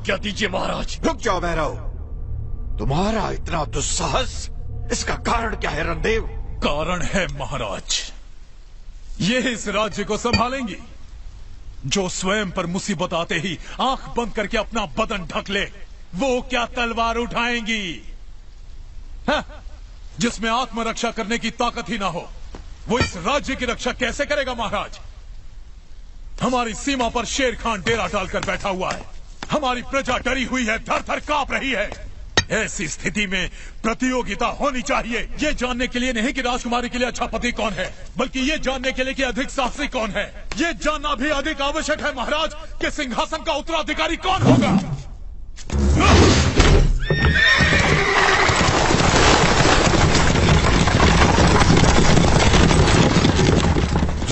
आज्ञा दीजिए महाराज। रुक जाओ भैरव, तुम्हारा इतना दुस्साहस, इसका कारण क्या है रणदेव? कारण है महाराज, ये इस राज्य को संभालेंगी जो स्वयं पर मुसीबत आते ही आंख बंद करके अपना बदन ढक ले। वो क्या तलवार उठाएंगी? हाँ? जिसमें आत्मरक्षा करने की ताकत ही ना हो, वो इस राज्य की रक्षा कैसे करेगा महाराज? हमारी सीमा पर शेर खान डेरा डालकर बैठा हुआ है, हमारी प्रजा डरी हुई है, थर थर कांप रही है। ऐसी स्थिति में प्रतियोगिता होनी चाहिए, ये जानने के लिए नहीं कि राजकुमारी के लिए अच्छा पति कौन है, बल्कि ये जानने के लिए कि अधिक साहसी कौन है। ये जानना भी अधिक आवश्यक है महाराज कि सिंहासन का उत्तराधिकारी कौन होगा।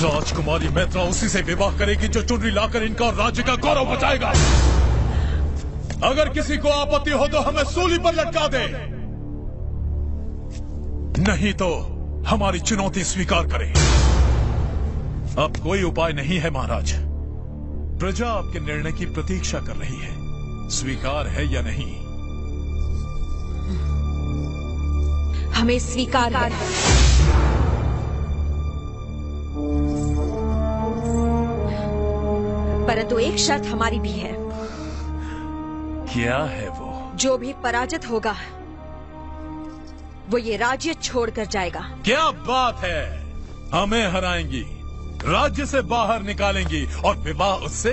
राजकुमारी मैत्रा उसी से विवाह करेगी जो चुनरी लाकर इनका और राज्य का गौरव बचाएगा। अगर किसी को आपत्ति हो तो हमें सूली पर लटका दे, नहीं तो हमारी चुनौती स्वीकार करें। अब कोई उपाय नहीं है महाराज, प्रजा आपके निर्णय की प्रतीक्षा कर रही है, स्वीकार है या नहीं? हमें स्वीकार है। परंतु एक शर्त हमारी भी है। क्या है वो? जो भी पराजित होगा वो ये राज्य छोड़कर जाएगा। क्या बात है, हमें हराएंगी, राज्य से बाहर निकालेंगी और विवाह उससे?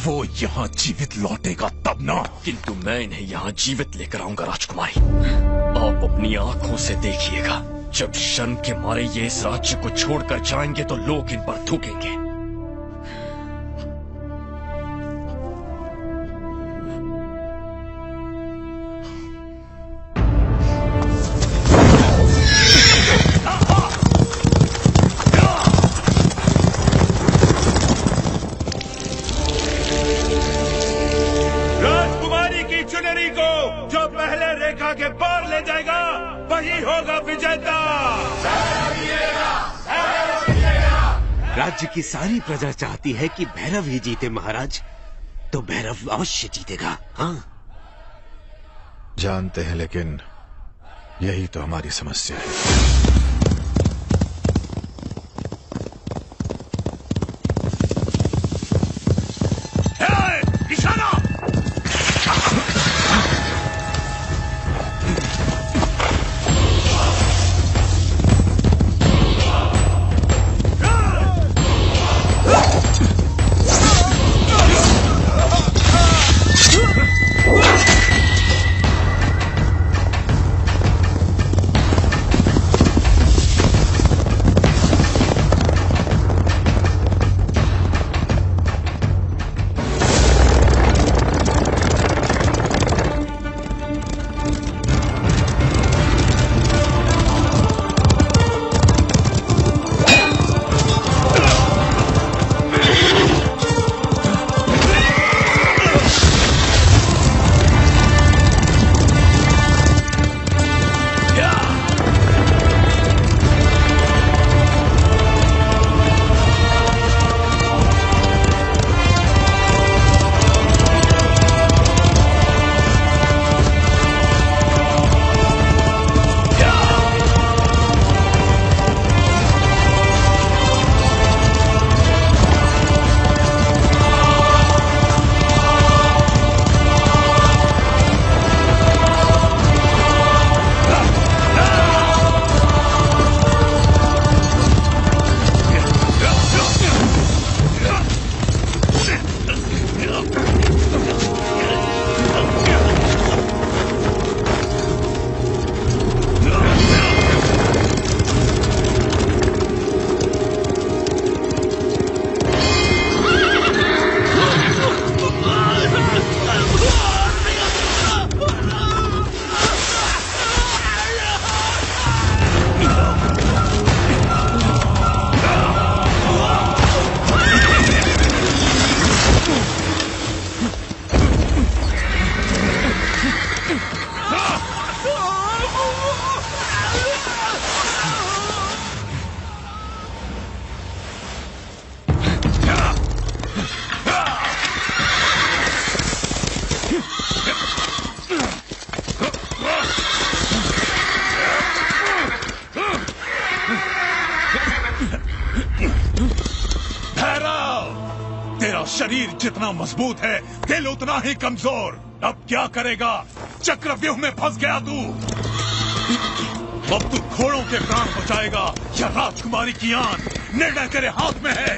वो यहाँ जीवित लौटेगा तब ना। किंतु मैं इन्हें यहाँ जीवित लेकर आऊंगा राजकुमारी। आप अपनी आंखों से देखिएगा, जब शर्म के मारे ये इस राज्य को छोड़कर जाएंगे तो लोग इन पर थूकेंगे। राजकुमारी की चुनरी को जो पहले रेखा के पार ले जाएगा वही होगा विजेता। राज्य की सारी प्रजा चाहती है कि भैरव ही जीते महाराज, तो भैरव अवश्य जीतेगा। हाँ जानते हैं, लेकिन यही तो हमारी समस्या है। शरीर जितना मजबूत है, दिल उतना ही कमजोर। अब क्या करेगा? चक्रव्यूह में फंस गया तू। अब तू घोड़ों के प्राण बचाएगा या राजकुमारी की आन? निर्णय तेरे हाथ में है।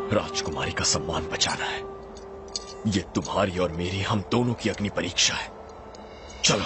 राजकुमारी का सम्मान बचाना है। ये तुम्हारी और मेरी, हम दोनों की अग्नि परीक्षा है। चलो।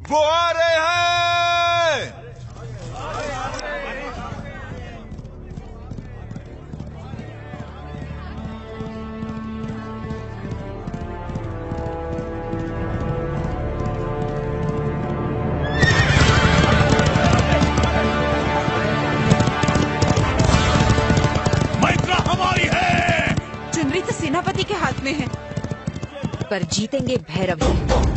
वो आ रहे हैं। मैत्रा हमारी है। चुनरी तो सेनापति के हाथ में है, पर जीतेंगे भैरव ही।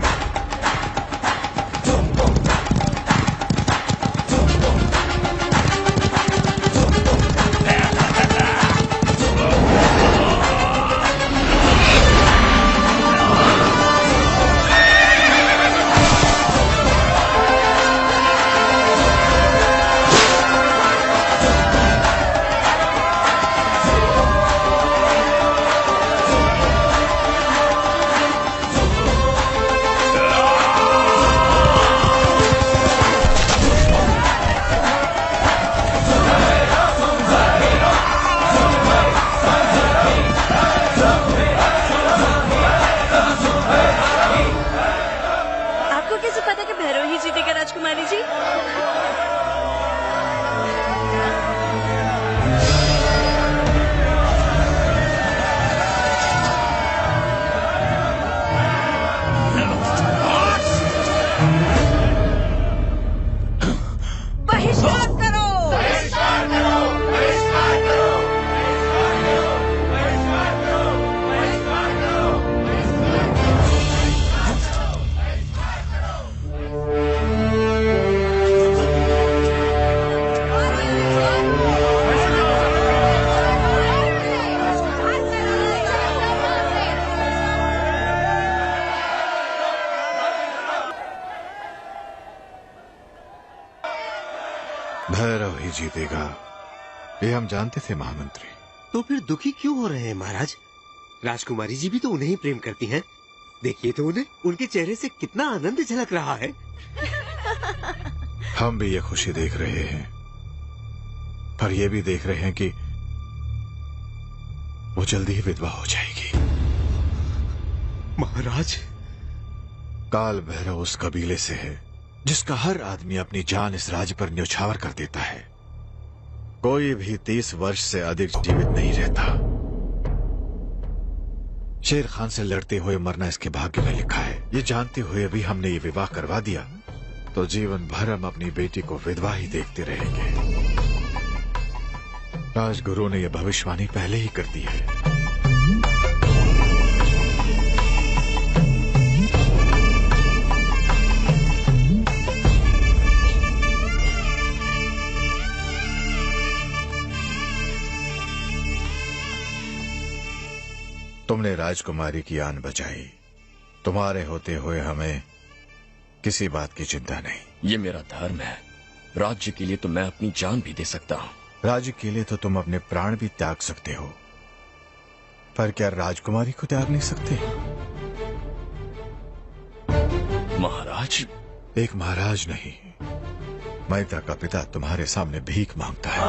जीतेगा ये हम जानते थे महामंत्री। तो फिर दुखी क्यों हो रहे हैं महाराज? राजकुमारी जी भी तो उन्हें ही प्रेम करती हैं। देखिए तो उन्हें, उनके चेहरे से कितना आनंद झलक रहा है। हम भी ये खुशी देख रहे हैं, पर ये भी देख रहे हैं कि वो जल्दी ही विधवा हो जाएगी। महाराज, काल भैरव उस कबीले से है जिसका हर आदमी अपनी जान इस राज्य पर न्यौछावर कर देता है। कोई भी 30 वर्ष से अधिक जीवित नहीं रहता। शेर खान से लड़ते हुए मरना इसके भाग्य में लिखा है। ये जानते हुए भी हमने ये विवाह करवा दिया तो जीवन भर हम अपनी बेटी को विधवा ही देखते रहेंगे। राजगुरु ने यह भविष्यवाणी पहले ही कर दी है। तुमने राजकुमारी की आन बचाई। तुम्हारे होते हुए हमें किसी बात की चिंता नहीं। ये मेरा धर्म है। राज्य के लिए तो मैं अपनी जान भी दे सकता हूँ। राज्य के लिए तो तुम अपने प्राण भी त्याग सकते हो, पर क्या राजकुमारी को त्याग नहीं सकते? महाराज, एक महाराज नहीं, मैत्रा का पिता तुम्हारे सामने भीख मांगता है।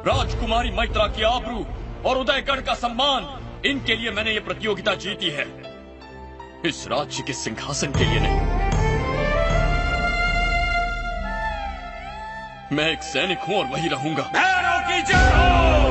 राजकुमारी मैत्रा की आबरू और उदयगढ़ का सम्मान, इनके लिए मैंने ये प्रतियोगिता जीती है, इस राज्य के सिंहासन के लिए नहीं। मैं एक सैनिक हूं और वही रहूंगा। भैरव की जय हो!